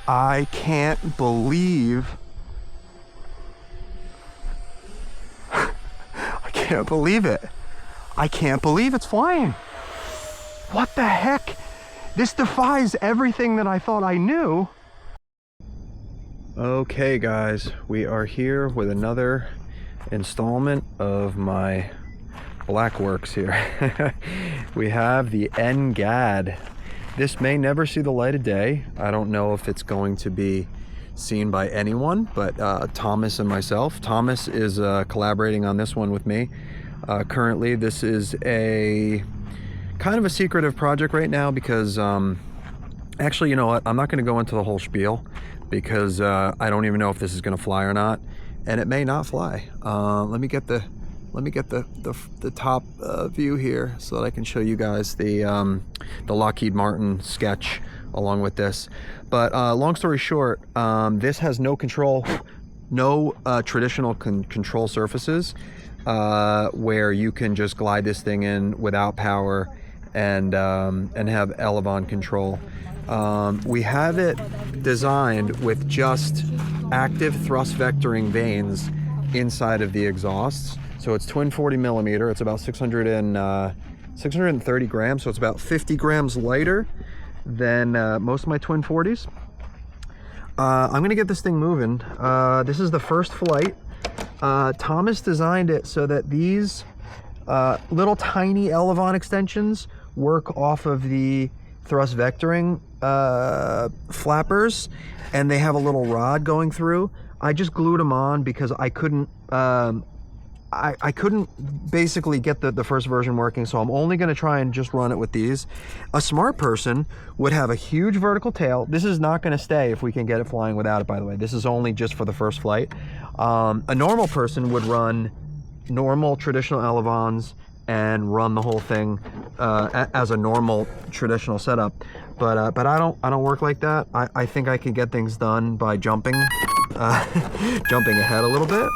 I can't believe, I can't believe it. I can't believe it's flying. What the heck? This defies everything that I thought I knew. Okay guys, we are here with another installment of my black works here. We have the NGAD. This may never see the light of day. I don't know if it's going to be seen by anyone, but Thomas and myself. Thomas is collaborating on this one with me. Currently, this is a kind of a secretive project right now because actually, you know what? I'm not going to go into the whole spiel because I don't even know if this is going to fly or not, and it may not fly. Let me get the top view here so that I can show you guys the Lockheed Martin sketch along with this. But long story short, this has no control, no traditional control surfaces where you can just glide this thing in without power and have elevon control. We have it designed with just active thrust vectoring vanes inside of the exhausts. So it's twin 40 millimeter. It's about 630 grams. So it's about 50 grams lighter than most of my twin 40s. I'm gonna get this thing moving. This is the first flight. Thomas designed it so that these little tiny elevon extensions work off of the thrust vectoring flappers, and they have a little rod going through. I just glued them on because I couldn't I couldn't basically get the first version working, so I'm only going to try and just run it with these. A smart person would have a huge vertical tail. This is not going to stay if we can get it flying without it, by the way. This is only just for the first flight. A normal person would run normal traditional elevons and run the whole thing as a normal traditional setup. But I don't work like that. I think I can get things done by jumping jumping ahead a little bit.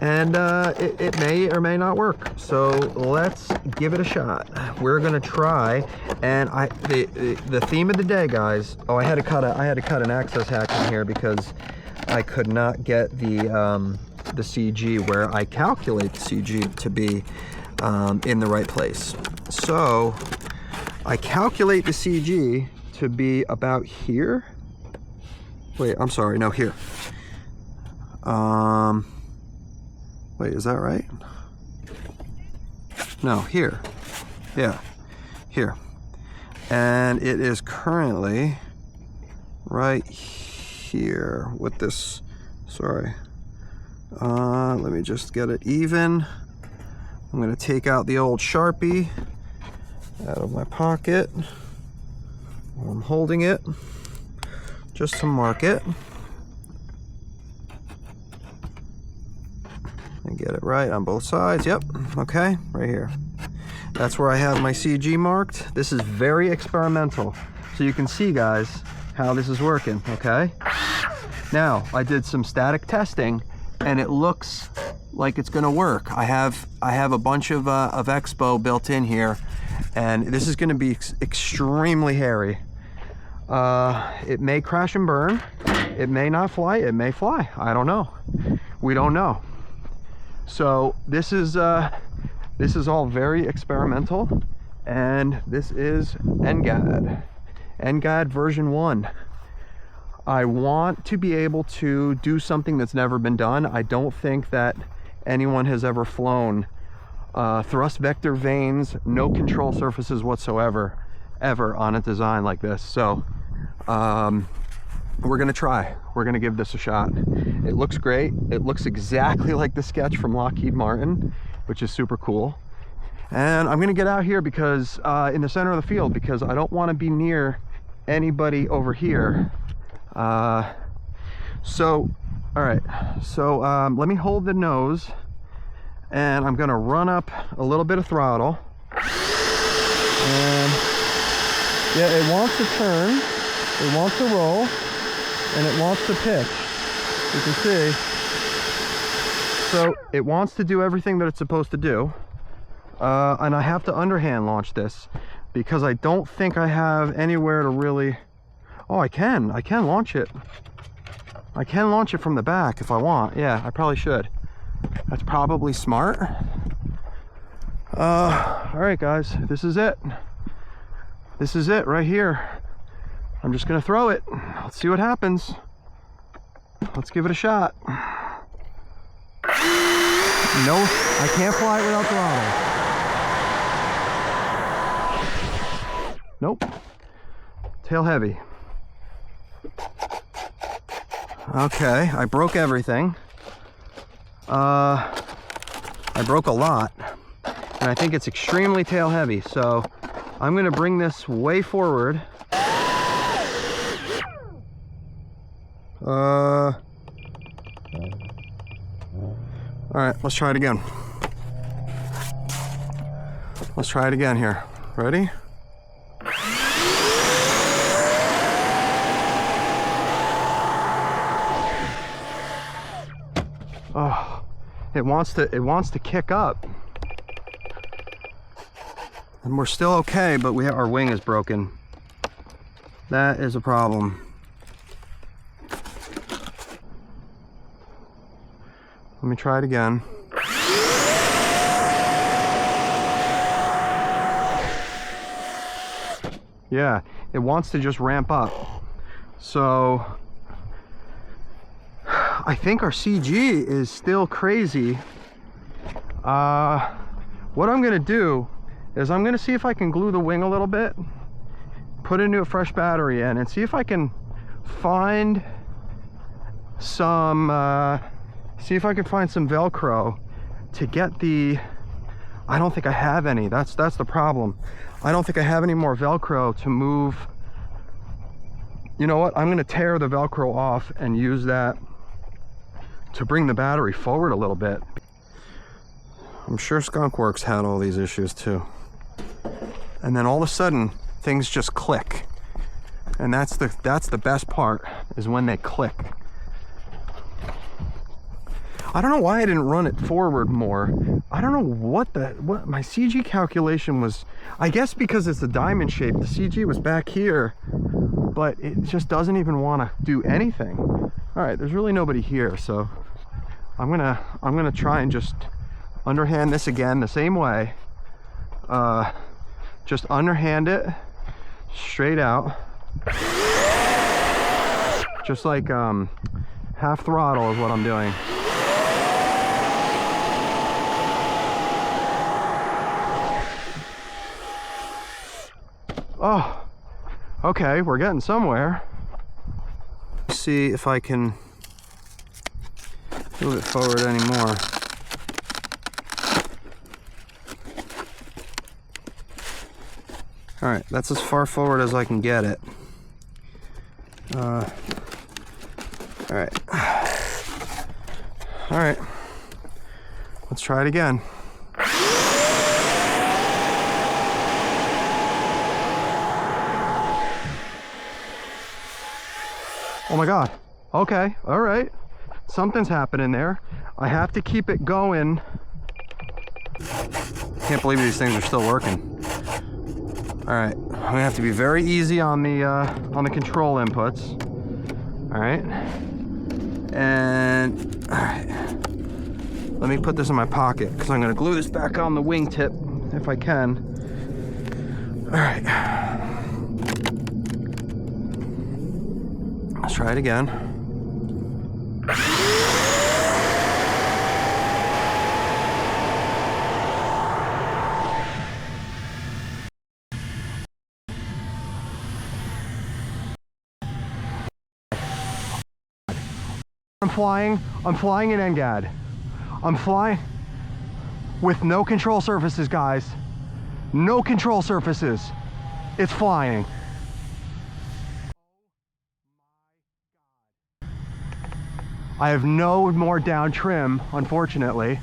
And it may or may not work, so let's give it a shot. We're gonna try, and the theme of the day, guys. Oh, I had to cut an access hatch in here because I could not get the CG where I calculate the CG to be in the right place. So I calculate the CG to be about here. Wait, I'm sorry, no, here. Wait, is that right? No, here. Yeah, here. And it is currently right here with this, sorry. Let me just get it even. I'm gonna take out the old Sharpie out of my pocket while I'm holding it, just to mark it. And get it right on both sides. Yep, okay, right here. That's where I have my CG marked. This is very experimental, so you can see, guys, how this is working, okay? Now, I did some static testing, and it looks like it's gonna work. I have a bunch of Expo built in here, and this is gonna be extremely hairy. It may crash and burn. It may not fly, it may fly. I don't know. We don't know. So this is all very experimental, and this is NGAD version 1. I want to be able to do something that's never been done. I don't think that anyone has ever flown thrust vector vanes, no control surfaces whatsoever, ever on a design like this. So we're gonna try. We're gonna give this a shot. It looks great. It looks exactly like the sketch from Lockheed Martin, which is super cool. And I'm gonna get out here because in the center of the field, because I don't want to be near anybody over here. So all right, so let me hold the nose, and I'm gonna run up a little bit of throttle. And yeah, it wants to turn, it wants to roll, and it wants to pitch. You can see. So it wants to do everything that it's supposed to do. And I have to underhand launch this because I don't think I have anywhere to really... Oh, I can launch it. I can launch it from the back if I want. Yeah, I probably should. That's probably smart. All right, guys, this is it. This is it right here. I'm just gonna throw it. Let's see what happens. Let's give it a shot. No, I can't fly it without throttle. Nope. Tail heavy. Okay, I broke everything. I broke a lot, and I think it's extremely tail heavy, so I'm gonna bring this way forward. All right, let's try it again. Let's try it again here. Ready? Oh, it wants to kick up. And we're still okay, but our wing is broken. That is a problem. Let me try it again. Yeah, it wants to just ramp up. So I think our CG is still crazy. What I'm gonna do is I'm gonna see if I can glue the wing a little bit, put a new fresh battery in, and see if I can find some Velcro to get the, I don't think I have any. That's the problem. I don't think I have any more Velcro to move. You know what? I'm gonna tear the Velcro off and use that to bring the battery forward a little bit. I'm sure Skunkworks had all these issues too. And then all of a sudden, things just click. And that's the best part, is when they click. I don't know why I didn't run it forward more. I don't know what my CG calculation was. I guess because it's a diamond shape, the CG was back here, but it just doesn't even want to do anything. All right, there's really nobody here, so I'm gonna try and just underhand this again the same way. Just underhand it straight out, just like half throttle is what I'm doing. Oh, okay, we're getting somewhere. Let's see if I can move it forward anymore. All right, that's as far forward as I can get it. All right. All right, let's try it again. Oh my God. Okay, all right. Something's happening there. I have to keep it going. Can't believe these things are still working. All right, I'm gonna have to be very easy on the control inputs. All right, and all right. Let me put this in my pocket because I'm gonna glue this back on the wingtip if I can. All right. Let's try it again. I'm flying in NGAD. I'm flying with no control surfaces, guys. No control surfaces. It's flying. I have no more down trim, unfortunately.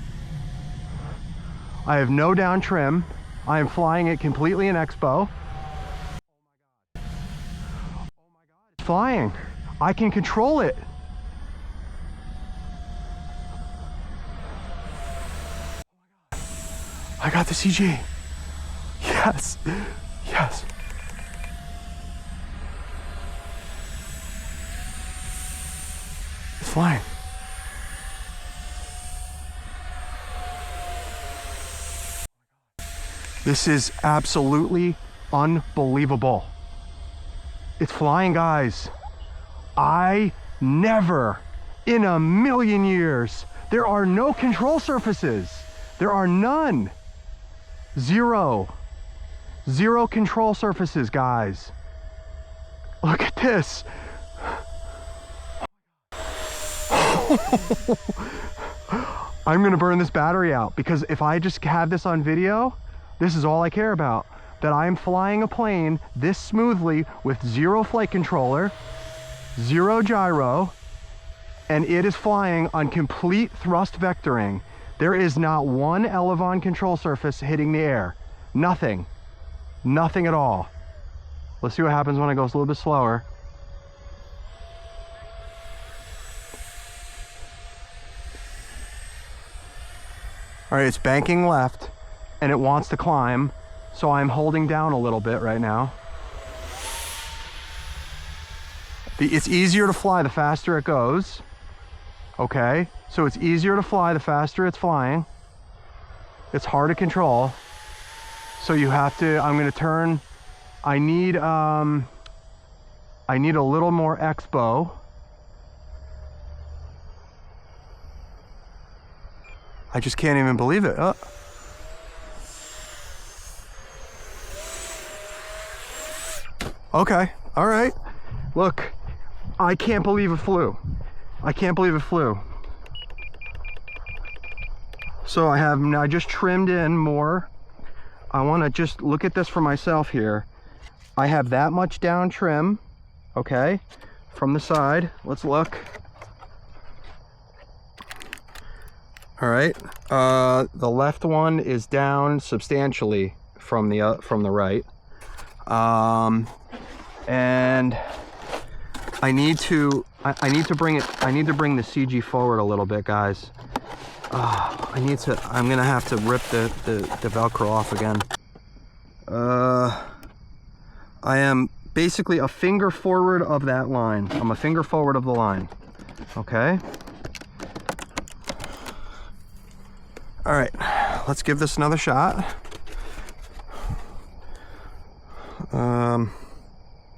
I have no down trim. I am flying it completely in Expo. It's flying. I can control it. I got the CG. Yes. Yes. flying. This is absolutely unbelievable. It's flying, guys. I never in a million years, there are no control surfaces. There are none. Zero control surfaces, guys. Look at this. I'm gonna burn this battery out, because if I just have this on video, this is all I care about. That I am flying a plane this smoothly with zero flight controller, zero gyro, and it is flying on complete thrust vectoring. There is not one elevon control surface hitting the air. Nothing. Nothing at all. Let's see what happens when it goes a little bit slower. All right, it's banking left and it wants to climb, so I'm holding down a little bit right now. It's easier to fly the faster it goes. Okay, so it's easier to fly the faster it's flying. It's hard to control. So you have to, I'm gonna turn, I need a little more expo. I just can't even believe it. Okay, all right. Look, I can't believe it flew. I can't believe it flew. So I just trimmed in more. I want to just look at this for myself here. I have that much down trim, okay, from the side. Let's look. All right, the left one is down substantially from the right, and I need to bring the CG forward a little bit, guys. I'm gonna have to rip the Velcro off again. I am basically a finger forward of that line. I'm a finger forward of the line, okay? All right, let's give this another shot.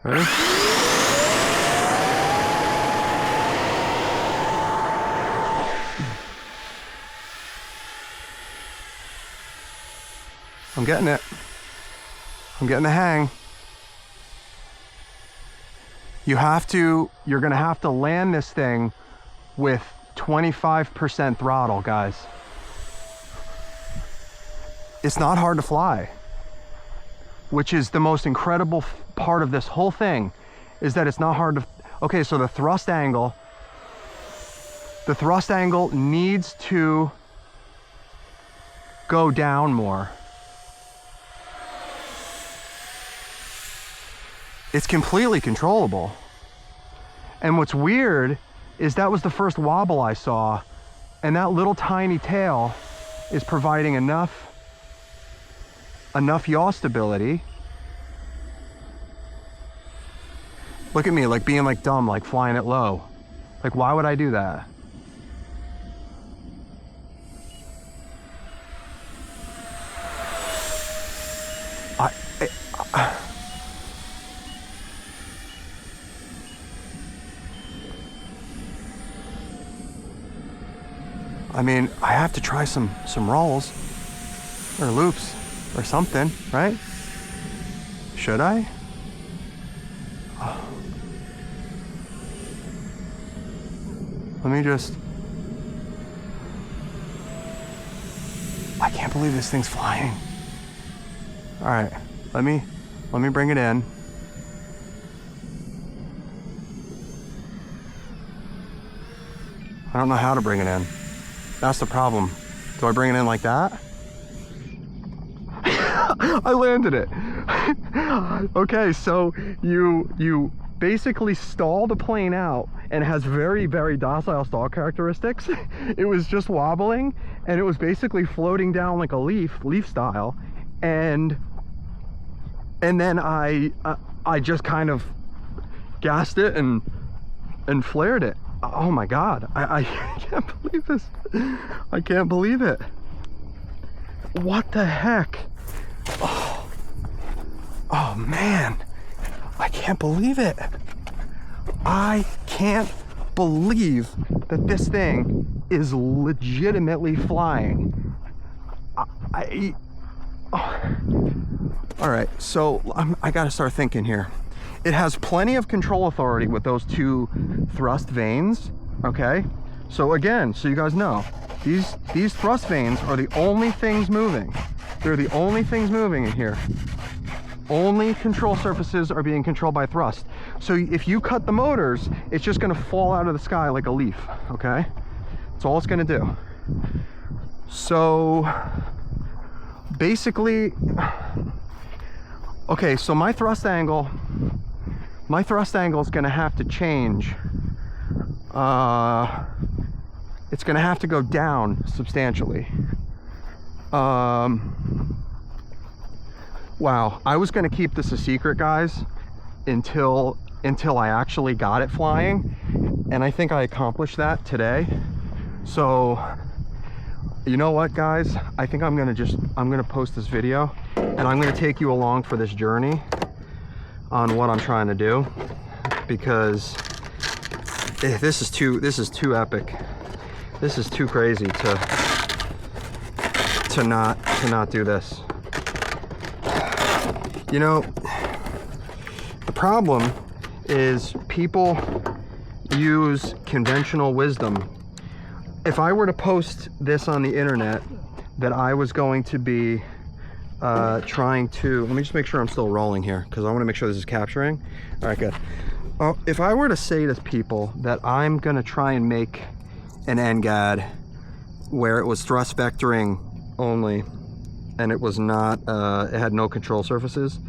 Ready? I'm getting it. I'm getting the hang. You're gonna have to land this thing with 25% throttle, guys. It's not hard to fly, which is the most incredible part of this whole thing, is that it's not hard to, okay, so the thrust angle needs to go down more. It's completely controllable. And what's weird is that was the first wobble I saw, and that little tiny tail is providing enough yaw stability. Look at me, like being like dumb, like flying it low. Like, why would I do that? I mean, I have to try some rolls or loops or something, right? Should I? Oh. Let me just, I can't believe this thing's flying. All right, let me bring it in. I don't know how to bring it in. That's the problem. Do I bring it in like that? I landed it. Okay, so you basically stall the plane out, and it has very, very docile stall characteristics. It was just wobbling, and it was basically floating down like a leaf style, and then I just kind of gassed it and flared it. Oh my God, I can't believe this. I can't believe it. What the heck? Oh man, I can't believe it. I can't believe that this thing is legitimately flying. All right, so I gotta start thinking here. It has plenty of control authority with those two thrust vanes, okay? So again, so you guys know, these thrust vanes are the only things moving. They're the only things moving in here. Only control surfaces are being controlled by thrust. So if you cut the motors, it's just gonna fall out of the sky like a leaf, okay? That's all it's gonna do. So basically, okay, so my thrust angle is gonna have to change. It's gonna have to go down substantially. Wow, I was gonna keep this a secret, guys, until I actually got it flying, and I think I accomplished that today. So, you know what, guys? I think I'm gonna post this video, and I'm gonna take you along for this journey on what I'm trying to do, because this is too epic. This is too crazy to not do this. You know, the problem is people use conventional wisdom. If I were to post this on the internet, that I was going to be trying to, let me just make sure I'm still rolling here, because I want to make sure this is capturing. All right, good. If I were to say to people that I'm going to try and make an NGAD where it was thrust vectoring only, and it was not, it had no control surfaces,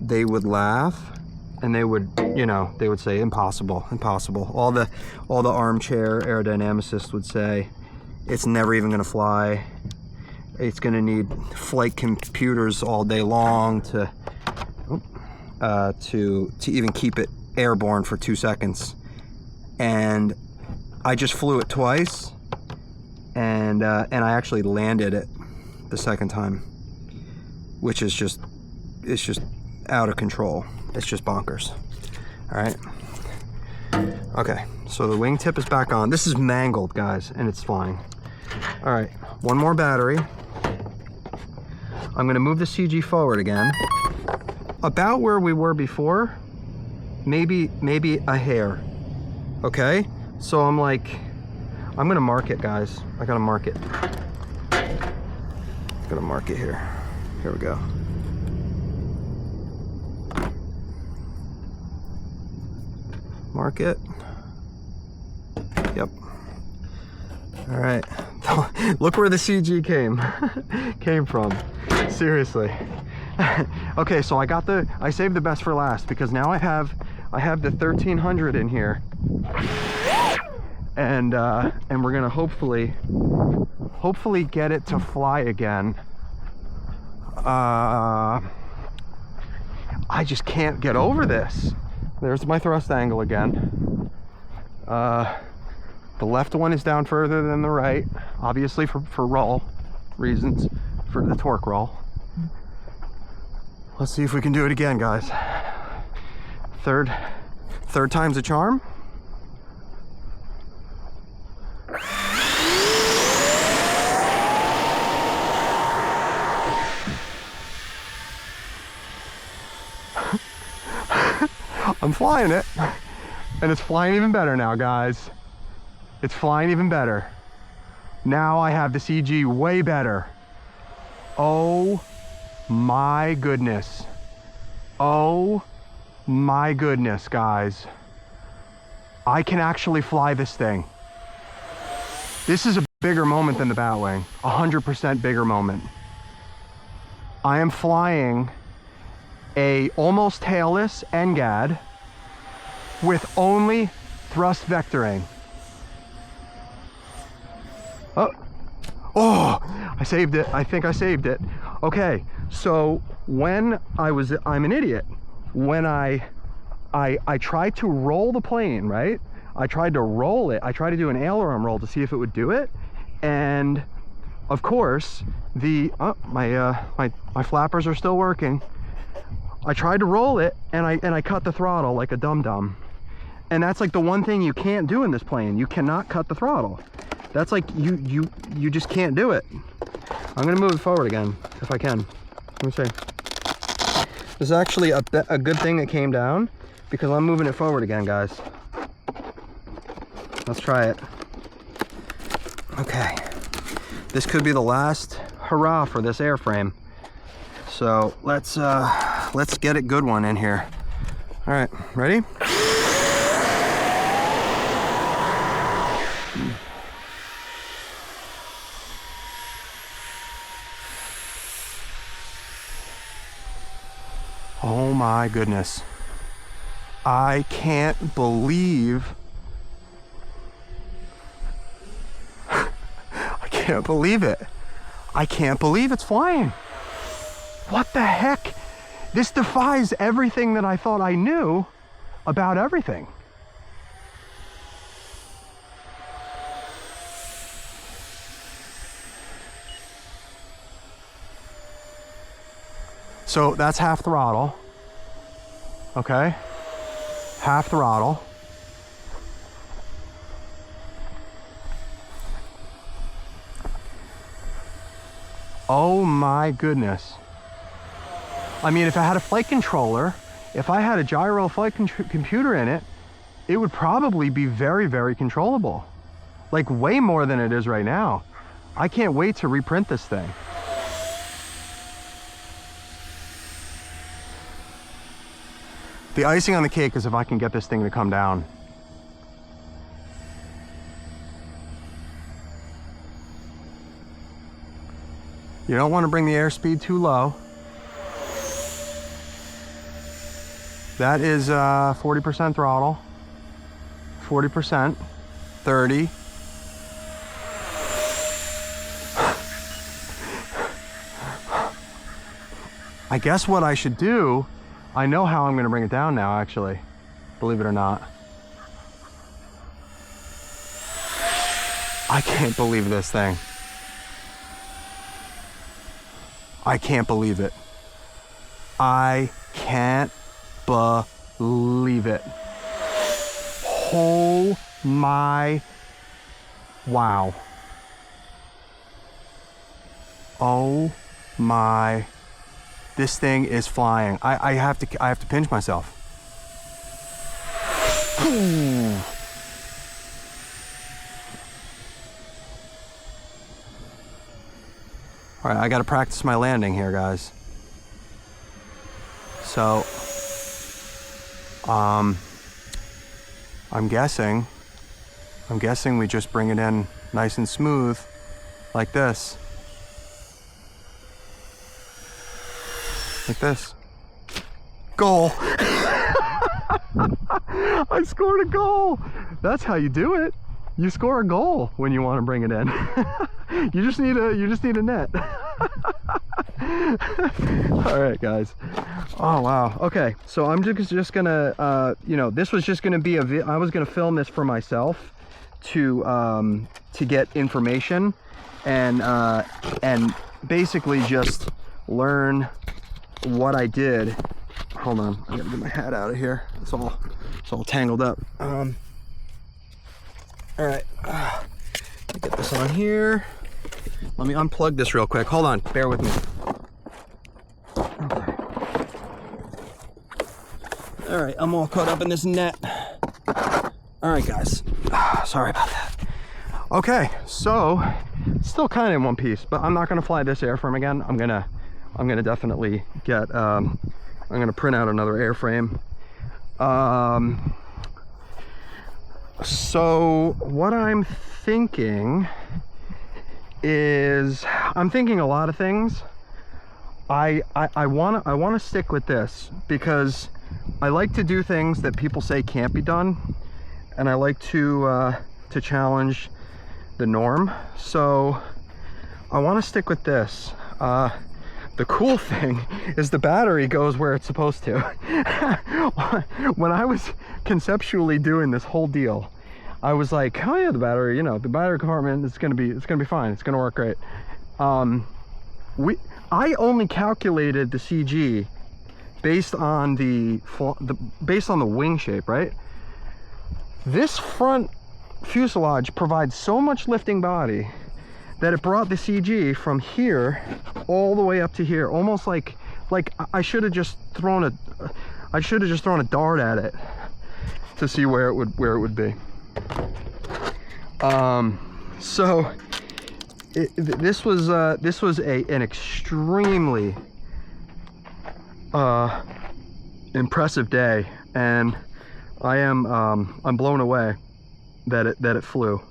they would laugh, and they would, you know, they would say impossible, impossible. All the armchair aerodynamicists would say it's never even going to fly. It's going to need flight computers all day long to even keep it airborne for 2 seconds. And I just flew it twice, and I actually landed it the second time, which is just, it's just out of control. It's just bonkers. All right. Okay, so the wingtip is back on. This is mangled, guys, and it's flying. All right, one more battery. I'm gonna move the CG forward again, about where we were before, maybe a hair. Okay, so I'm gonna mark it, guys. I gotta mark it. Gonna mark it here. Here we go. Mark it. Yep. All right. Look where the CG came from. Seriously. Okay, so I saved the best for last, because now I have the 1300 in here, and we're gonna hopefully get it to fly again. I just can't get over this. There's my thrust angle again. The left one is down further than the right, obviously for roll reasons, for the torque roll. Let's see if we can do it again, guys. Third time's a charm. I'm flying it, and it's flying even better now, guys. It's flying even better. Now I have the CG way better. Oh my goodness. Oh my goodness, guys. I can actually fly this thing. This is a bigger moment than the Batwing. 100% bigger moment. I am flying a almost tailless NGAD with only thrust vectoring. Oh, I saved it. I think I saved it. Okay, so I'm an idiot. When I tried to roll the plane, right? I tried to roll it. I tried to do an aileron roll to see if it would do it. And of course, my flappers are still working. I tried to roll it and I cut the throttle like a dum-dum. And that's like the one thing you can't do in this plane. You cannot cut the throttle. That's like, you just can't do it. I'm gonna move it forward again, if I can. Let me see. This is actually a good thing that came down because I'm moving it forward again, guys. Let's try it. Okay. This could be the last hurrah for this airframe. So let's get a good one in here. All right, ready? Oh my goodness. I can't believe, I can't believe it. I can't believe it's flying. What the heck? This defies everything that I thought I knew about everything. So that's half throttle, okay? Half throttle. Oh my goodness. I mean, if I had a flight controller, if I had a gyro flight computer in it, it would probably be very, very controllable. Like way more than it is right now. I can't wait to reprint this thing. The icing on the cake is if I can get this thing to come down. You don't want to bring the airspeed too low. That is 40% throttle, 40%, 30. I guess what I should do, I know how I'm going to bring it down now, actually, believe it or not. I can't believe this thing. I can't believe it. I can't believe it. Oh my, wow. Oh my, this thing is flying. I have to pinch myself. All right, I got to practice my landing here, guys. So, I'm guessing we just bring it in nice and smooth, like this. Like this. Goal! I scored a goal! That's how you do it. You score a goal when you want to bring it in. You just need a net. All right, guys. Oh wow. Okay, so I'm just gonna you know, this was just gonna be I was gonna film this for myself to get information and basically just learn what I did. Hold on, I gotta get my hat out of here. It's all tangled up. All right, get this on here. Let me unplug this real quick. Hold on, bear with me. Okay. All right, I'm all caught up in this net. All right, guys. Sorry about that. Okay, so still kind of in one piece, but I'm not gonna fly this airframe again. I'm gonna definitely get. I'm gonna print out another airframe. So what I'm thinking is, I'm thinking a lot of things. I want to stick with this because I like to do things that people say can't be done, and I like to challenge the norm. So I want to stick with this. The cool thing is the battery goes where it's supposed to. When I was conceptually doing this whole deal, I was like, oh yeah, the battery, you know, the battery compartment, it's gonna be fine. It's gonna work great. I only calculated the CG based on the wing shape, right? This front fuselage provides so much lifting body that it brought the CG from here all the way up to here, almost like I should have just thrown a dart at it to see where it would be. So this was an extremely impressive day, and I'm blown away that it flew.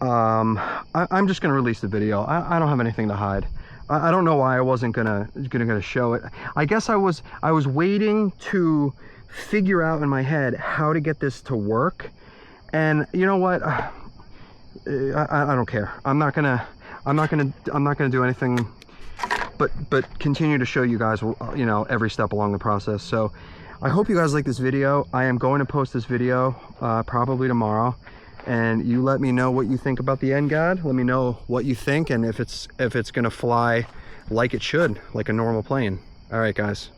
I'm just gonna release the video. I don't have anything to hide. I don't know why I wasn't gonna show it. I guess I was waiting to figure out in my head how to get this to work, and you know what? I don't care. I'm not gonna do anything but continue to show you guys, you know, every step along the process. So I hope you guys like this video. I am going to post this video probably tomorrow, and you let me know what you think about the NGAD. Let me know what you think, and if it's gonna fly like it should, like a normal plane. All right, guys.